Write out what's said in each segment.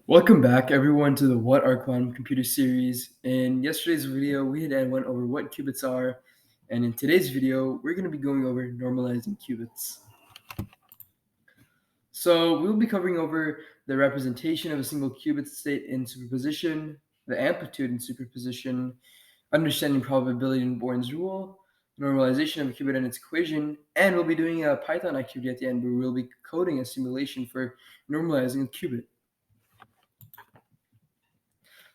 Welcome back, everyone, to the What Are Quantum Computers series. In yesterday's video, we had went over what qubits are, and in today's video, we're going to be going over normalizing qubits. So we'll be covering over the representation of a single qubit state in superposition, the amplitude in superposition, understanding probability in Born's rule, normalization of a qubit and its equation, and we'll be doing a Python activity at the end where we'll be coding a simulation for normalizing a qubit.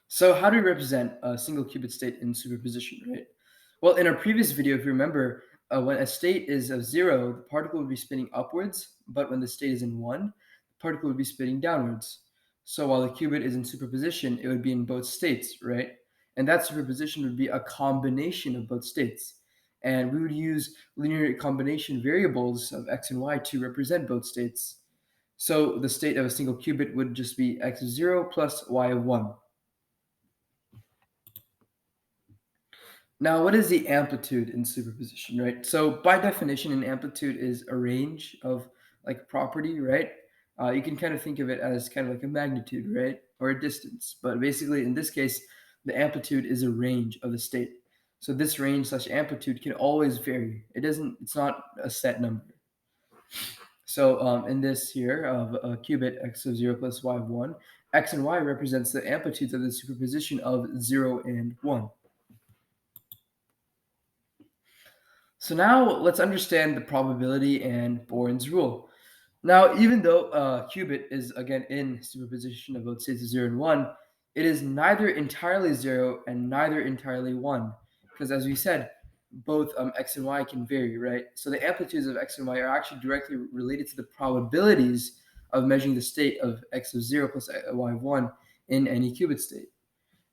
So how do we represent a single qubit state in superposition, right? Well, in our previous video, if you remember, when a state is of 0, the particle would be spinning upwards, but when the state is in 1, the particle would be spinning downwards. So while the qubit is in superposition, it would be in both states, right? And that superposition would be a combination of both states. And we would use linear combination variables of x and y to represent both states. So the state of a single qubit would just be x of 0 plus y of 1. Now, what is the amplitude in superposition, right? So by definition, an amplitude is a range of like property, right? You can kind of think of it as kind of like a magnitude, right? Or a distance. But basically, in this case, the amplitude is a range of the state. So this range slash amplitude can always vary. It's not a set number. So in this here of a qubit x of 0 plus y of 1, x and y represents the amplitudes of the superposition of 0 and 1. So now let's understand the probability and Born's rule. Now, even though a qubit is again in superposition of both states of 0 and 1, it is neither entirely 0 and neither entirely 1. Because as we said, both x and y can vary, right? So the amplitudes of x and y are actually directly related to the probabilities of measuring the state of x of 0 plus y of 1 in any qubit state.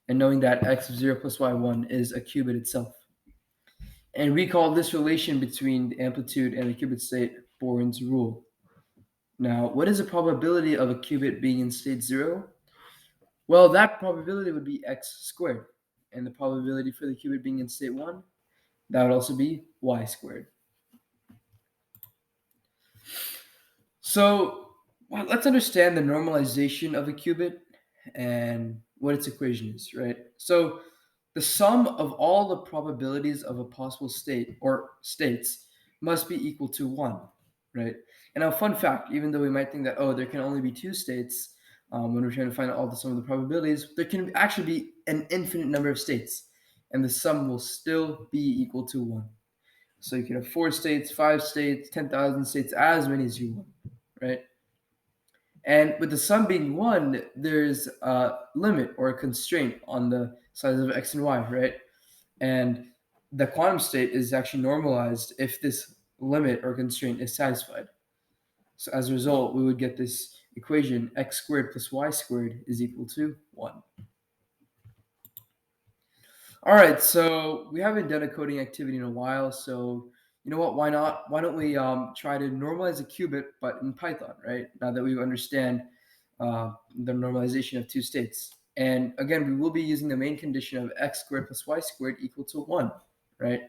And knowing that x of 0 plus y of 1 is a qubit itself. And we call this relation between the amplitude and the qubit state Born's rule. Now, what is the probability of a qubit being in state 0? Well, that probability would be x squared. And the probability for the qubit being in state 1, that would also be y squared. So let's understand the normalization of a qubit and what its equation is, right? So the sum of all the probabilities of a possible state or states must be equal to 1, right? And now, fun fact, even though we might think that, oh, there can only be 2 states when we're trying to find out all the sum of the probabilities, there can actually be an infinite number of states, and the sum will still be equal to 1. So you can have 4 states, 5 states, 10,000 states, as many as you want, right? And with the sum being 1, there's a limit or a constraint on the size of x and y, right? And the quantum state is actually normalized if this limit or constraint is satisfied. So as a result, we would get this equation x squared plus y squared is equal to 1. All right, so we haven't done a coding activity in a while, so you know what, why not? Why don't we try to normalize a qubit, but in Python, right? Now that we understand the normalization of 2 states. And again, we will be using the main condition of x squared plus y squared equal to 1, right?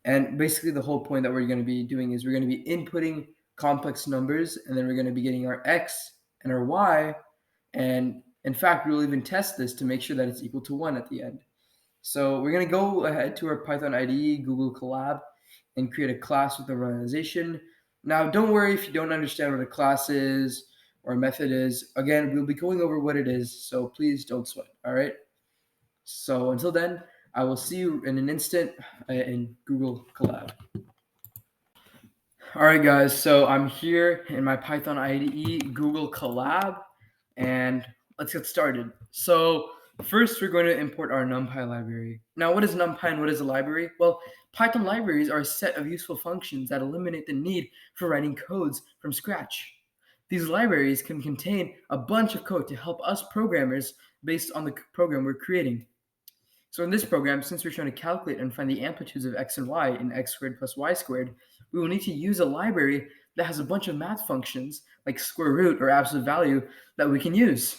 And basically the whole point that we're going to be doing is we're going to be inputting complex numbers, and then we're going to be getting our x and our y. And in fact, we'll even test this to make sure that it's equal to 1 at the end. So we're going to go ahead to our Python IDE, Google Colab, and create a class with normalization. Now, don't worry if you don't understand what a class is or a method is. Again, we'll be going over what it is, so please don't sweat, all right? So until then, I will see you in an instant in Google Colab. All right, guys, so I'm here in my Python IDE, Google Colab, and let's get started. So first, we're going to import our NumPy library. Now, what is NumPy and what is a library? Well, Python libraries are a set of useful functions that eliminate the need for writing codes from scratch. These libraries can contain a bunch of code to help us programmers based on the program we're creating. So in this program, since we're trying to calculate and find the amplitudes of x and y in x squared plus y squared, we will need to use a library that has a bunch of math functions like square root or absolute value that we can use.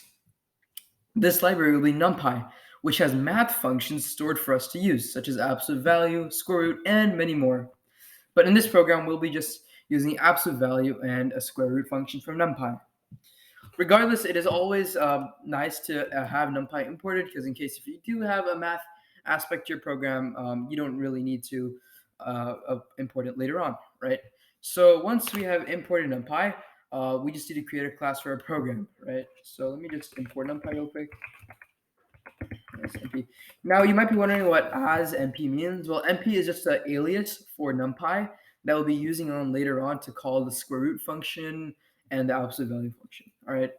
This library will be NumPy, which has math functions stored for us to use, such as absolute value, square root, and many more. But in this program, we'll be just using absolute value and a square root function from NumPy. regardless, it is always nice to have NumPy imported, because in case if you do have a math aspect to your program, you don't really need to import it later on, right? So once we have imported NumPy, we just need to create a class for our program, right? So let me just import NumPy real quick. Yes, NP. Now you might be wondering what as NP means. Well, NP is just an alias for NumPy that we'll be using on later on to call the square root function and the absolute value function. All right.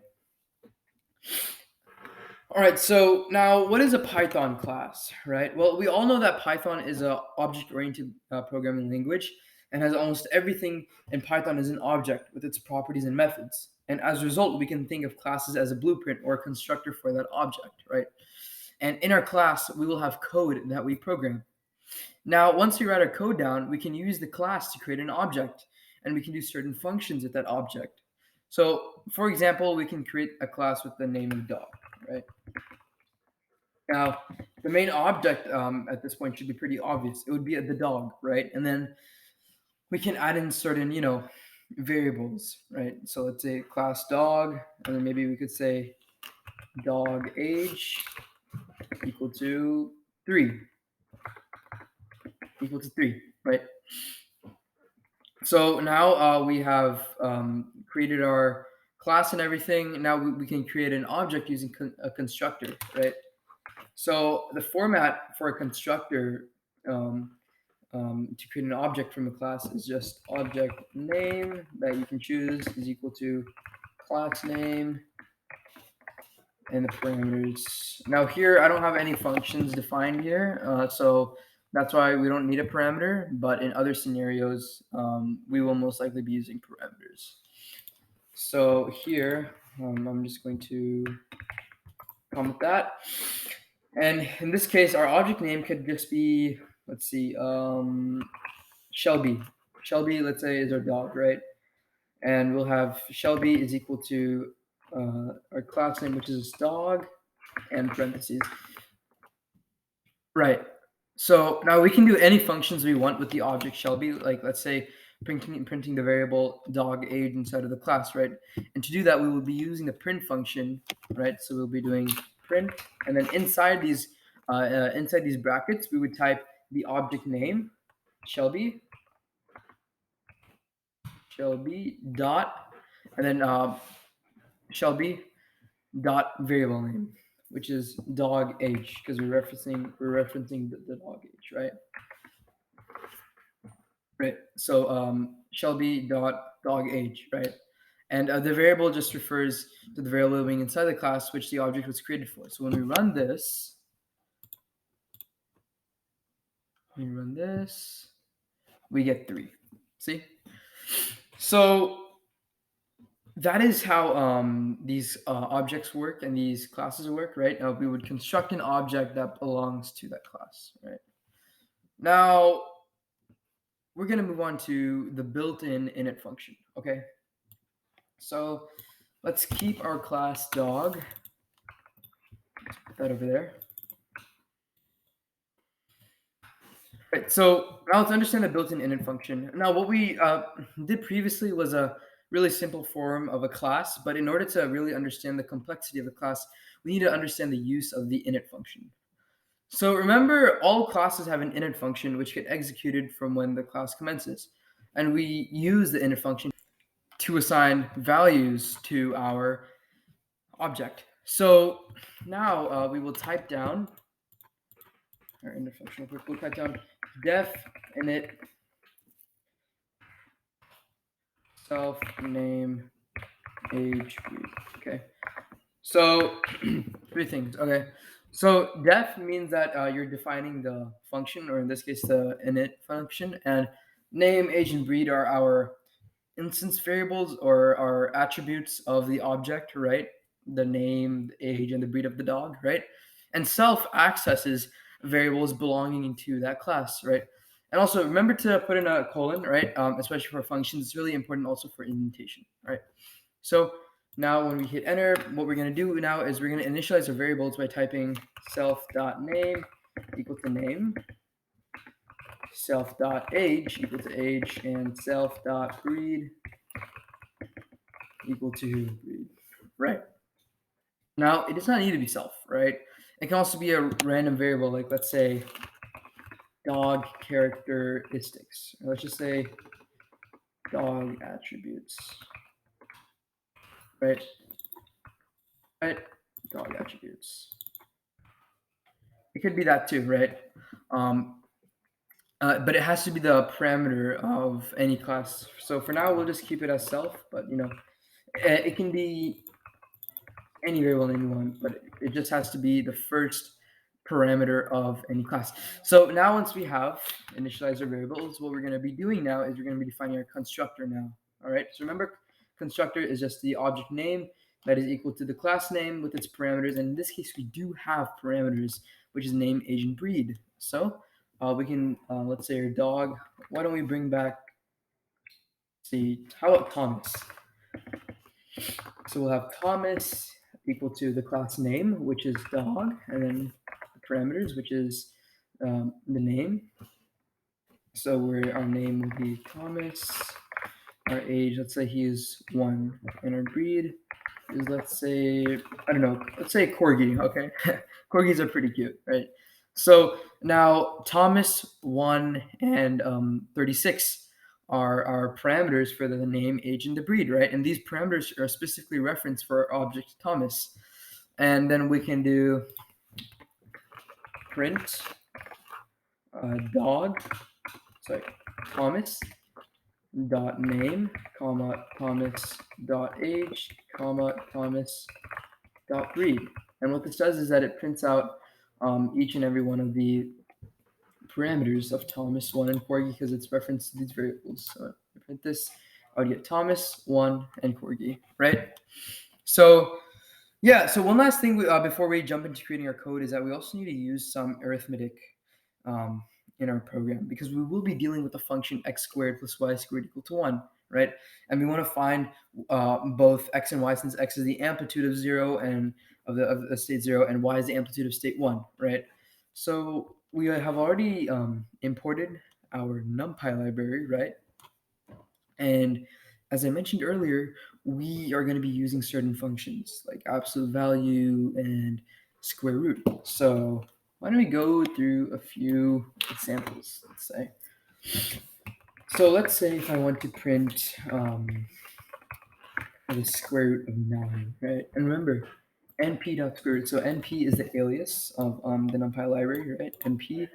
All right, so now what is a Python class, right? Well, we all know that Python is a object-oriented programming language and has almost everything in Python as an object with its properties and methods. And as a result, we can think of classes as a blueprint or a constructor for that object, right? And in our class, we will have code that we program. Now, once we write our code down, we can use the class to create an object, and we can do certain functions with that object. So, for example, we can create a class with the name of dog, right? Now, the main object at this point should be pretty obvious. It would be the dog, right? And then we can add in certain, variables, right? So let's say class dog, and then maybe we could say dog age equal to 3, right? So now we have created our class and everything. Now we can create an object using a constructor, right? So the format for a constructor to create an object from a class is just object name that you can choose is equal to class name and the parameters. Now here I don't have any functions defined here, so that's why we don't need a parameter, but in other scenarios we will most likely be using parameters. So here I'm just going to comment that. And in this case, our object name could just be, let's see, Shelby. Shelby, let's say, is our dog, right? And we'll have Shelby is equal to our class name, which is dog, and parentheses. Right. So now we can do any functions we want with the object Shelby, like let's say printing the variable dog age inside of the class, right? And to do that, we will be using the print function, right? So we'll be doing print, and then inside these brackets, we would type the object name, Shelby dot, and then Shelby dot variable name, which is dog age, because we're referencing the dog age, right? Right. So Shelby dot dog age, right? And the variable just refers to the variable being inside the class which the object was created for. So when we run this, we get 3. See? So that is how these objects work and these classes work, right? We would construct an object that belongs to that class, right? Now, we're going to move on to the built-in init function, okay? So let's keep our class dog. Put that over there. Right, so now let's understand the built-in init function. Now, what we did previously was a really simple form of a class, but in order to really understand the complexity of the class, we need to understand the use of the init function. So remember, all classes have an init function which get executed from when the class commences. And we use the init function to assign values to our object. So now we will type down our init function. We'll type down def init self name age breed. Okay. So 3 things. Okay. So def means that you're defining the function, or in this case, the init function, and name, age, and breed are our instance variables or our attributes of the object, right? The name, the age, and the breed of the dog, right? And self accesses variables belonging to that class, right? And also remember to put in a colon, right? Especially for functions, it's really important also for indentation, right? So now when we hit enter, what we're going to do now is we're going to initialize our variables by typing self.name equal to name, self.age equal to age, and self.breed equal to breed. right? Now, it does not need to be self, right? It can also be a random variable, like let's say dog characteristics. Let's just say dog attributes, right? Right? Dog attributes. It could be that too, right? Um, but it has to be the parameter of any class. So for now, we'll just keep it as self, but it can be any variable name you want, but it just has to be the first parameter of any class. So now once we have initialized our variables, what we're going to be doing now is we're going to be defining our constructor now. All right, so remember, constructor is just the object name that is equal to the class name with its parameters. And in this case, we do have parameters, which is name, age, and breed. So we can, let's say our dog, why don't we bring back, see, how about Thomas? So we'll have Thomas equal to the class name, which is dog, and then the parameters, which is the name. So our name will be Thomas. Our age, let's say he is 1, and our breed is, let's say, I don't know, let's say Corgi. Okay, Corgis are pretty cute, right? So now Thomas 1 and 36 are our parameters for the name, age, and the breed, right? And these parameters are specifically referenced for our object Thomas. And then we can do print dog, sorry, Thomas dot name, comma, Thomas dot age, comma, Thomas dot breed. And what this does is that it prints out each and every one of the parameters of Thomas 1 and Corgi because it's referenced to these variables. So if I print this, I would get Thomas 1 and Corgi, right? So yeah, so one last thing before we jump into creating our code is that we also need to use some arithmetic in our program because we will be dealing with the function x squared plus y squared equal to 1, right? And we want to find both x and y since x is the amplitude of 0 and of the state 0 and y is the amplitude of state 1, right? So we have already imported our NumPy library, right? And as I mentioned earlier, we are going to be using certain functions like absolute value and square root. So why don't we go through a few examples, let's say. So let's say if I want to print the square root of 9, right? And remember, np.square root. So np is the alias of the NumPy library, right? np,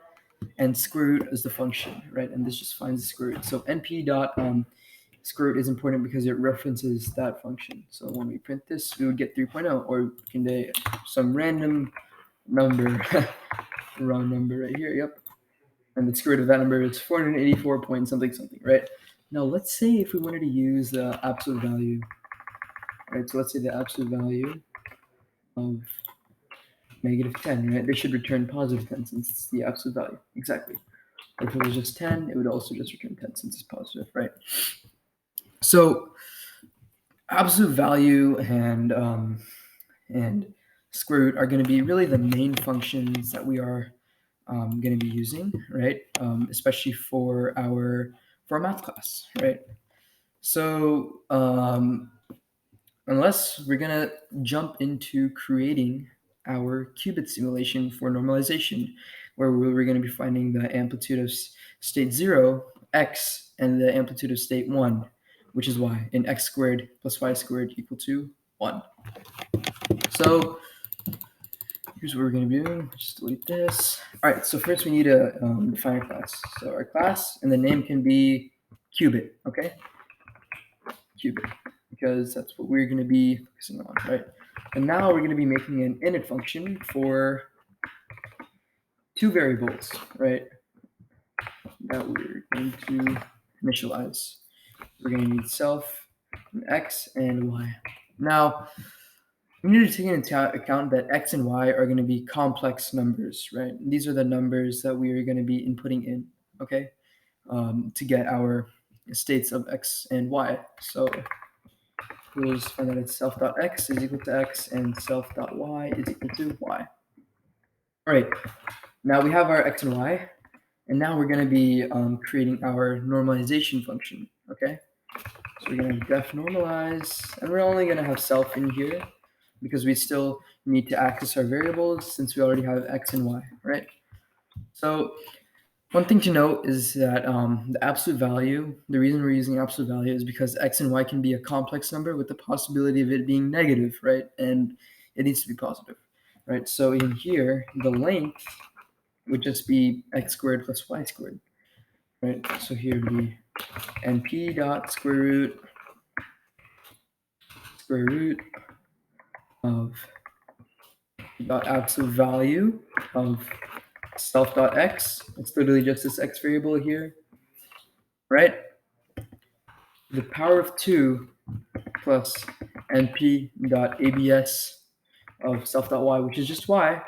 and square root is the function, right? And this just finds the square root. So np dot square root is important because it references that function. So when we print this, we would get 3.0, or we can do some random number, round number right here, yep. And the square root of that number is 484 point something something, right? Now let's say if we wanted to use the absolute value, right? So let's say the absolute value of -10, right? They should return positive 10 since it's the absolute value, exactly. If it was just 10, it would also just return 10 since it's positive, right? So absolute value and square root are going to be really the main functions that we are going to be using, right? Especially for our math class, right? So unless we're going to jump into creating our qubit simulation for normalization, where we're going to be finding the amplitude of state 0, x, and the amplitude of state 1, which is y, and x squared plus y squared equal to 1. So here's what we're going to be doing. Just delete this. All right, so first we need to define our class. So our class, and the name can be Qubit, okay? Qubit, because that's what we're going to be focusing on, right? And now we're going to be making an init function for 2 variables, right? That we're going to initialize. We're going to need self, x, and y. Now, we need to take into account that x and y are going to be complex numbers, right? These are the numbers that we are going to be inputting in, okay, to get our states of x and y. So we'll just find that it's self.x is equal to x and self.y is equal to y. All right, now we have our x and y, and now we're going to be creating our normalization function, okay? So we're going to def normalize, and we're only going to have self in here because we still need to access our variables since we already have x and y, right? So one thing to note is that the absolute value, the reason we're using absolute value is because x and y can be a complex number with the possibility of it being negative, right? And it needs to be positive, right? So in here, the length would just be x squared plus y squared, right? So here would be np dot square root of dot absolute value of self dot x. It's literally just this x variable here, right? The power of 2 plus np dot abs of self dot y, which is just y,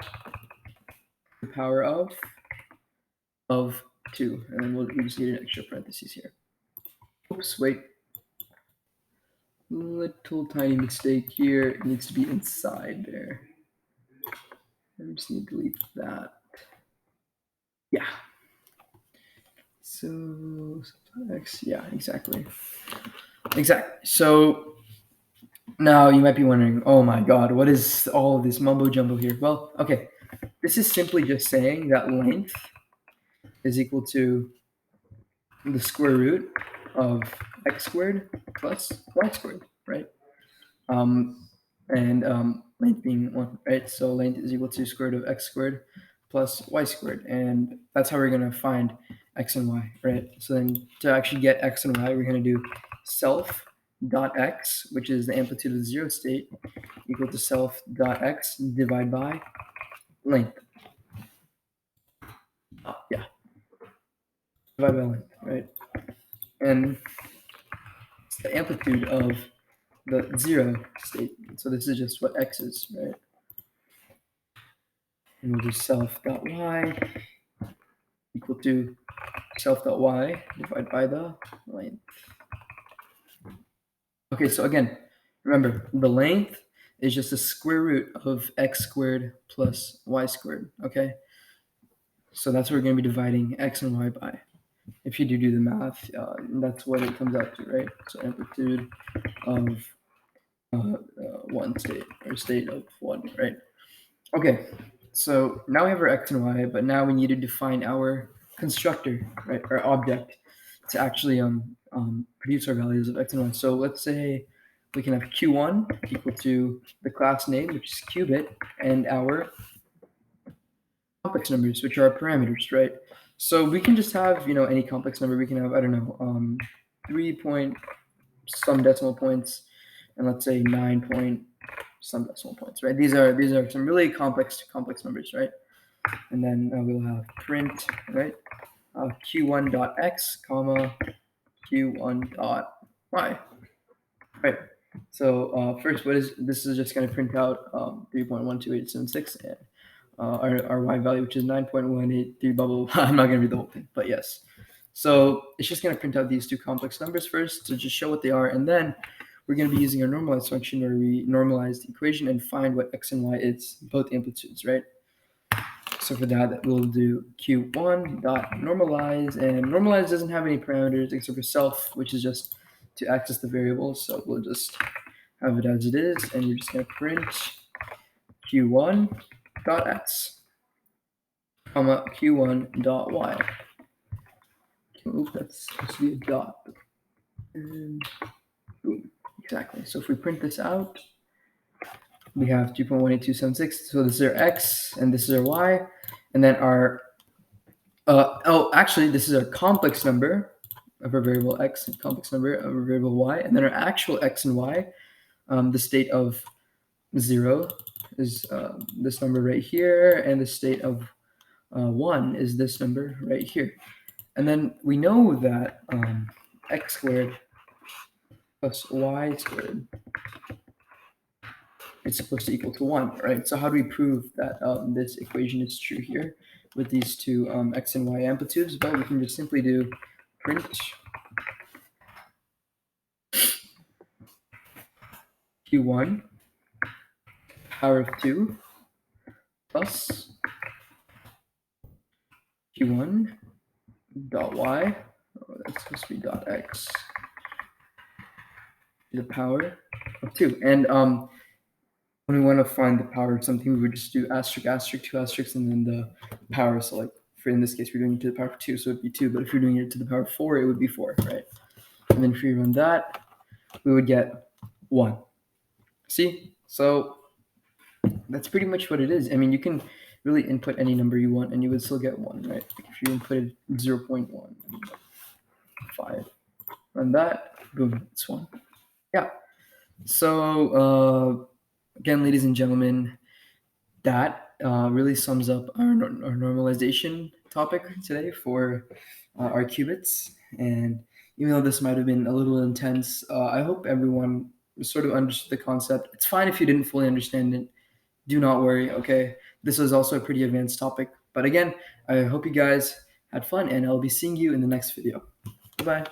the power of 2. And then we just need an extra parentheses here. Oops, wait. Little tiny mistake here. It needs to be inside there. I just need to delete that. Yeah. So x, yeah, exactly. So now you might be wondering, oh my god, what is all of this mumbo jumbo here? Well, okay, this is simply just saying that length is equal to the square root of x squared plus y squared, right? Length being 1, right? So length is equal to square root of x squared plus y squared, and that's how we're going to find x and y, right? So then to actually get x and y, we're going to do self dot x, which is the amplitude of the 0 state, equal to self dot x divided by length. Yeah, divided by length, right? And it's the amplitude of the 0 state. So this is just what x is, right? And we'll do self dot y equal to self dot y divided by the length. Okay, so again, remember the length is just the square root of x squared plus y squared, okay? So that's what we're going to be dividing x and y by. If you do the math, that's what it comes out to, right? So amplitude of one state, or state of one, right? Okay, so now we have our x and y, but now we need to define our constructor, right, our object, to actually produce our values of x and y. So let's say we can have q1 equal to the class name, which is qubit, and our complex numbers, which are our parameters, right? So we can just have, any complex number. We can have, I don't know, 3 point some decimal points, and let's say 9 point some decimal points, right? These are some really complex numbers, right? And then we'll have print, right? q1 dot x comma q1 dot y, right? So first, this is just going to print out 3.12876 and our y value, which is 9.183 blah, blah, blah. I'm not going to read the whole thing, but yes. So it's just going to print out these two complex numbers first to just show what they are, and then we're going to be using our normalize function where we normalize the equation and find what x and y is, both amplitudes, right? So for that, we'll do q1 dot normalize, and normalize doesn't have any parameters except for self, which is just to access the variables. So we'll just have it as it is, and we're just going to print q1 dot x comma q1 dot y. Oops, that's supposed to be a dot. And boom, exactly. So if we print this out, we have 2.18276. So this is our x, and this is our y, and then our actually, this is our complex number of our variable x and complex number of our variable y, and then our actual x and y. The state of 0 is this number right here, and the state of 1 is this number right here. And then we know that x squared plus y squared is supposed to equal to 1, right? So how do we prove that this equation is true here with these two x and y amplitudes? Well, we can just simply do print q1 power of 2 plus q1 dot y, that's supposed to be dot x, to the power of 2. And when we want to find the power of something, we would just do asterisk, asterisk, 2 asterisks, and then the power. So like for in this case, we're doing it to the power of 2, so it'd be 2. But if you're doing it to the power of 4, it would be 4, right? And then if we run that, we would get 1. See? So that's pretty much what it is. I mean, you can really input any number you want and you would still get 1, right? Like if you inputted 0.1, 5, run that, boom, it's 1. Yeah. So again, ladies and gentlemen, that really sums up our normalization topic today for our qubits. And even though this might have been a little intense, I hope everyone sort of understood the concept. It's fine if you didn't fully understand it. Do not worry, okay? This is also a pretty advanced topic. But again, I hope you guys had fun, and I'll be seeing you in the next video. Bye-bye.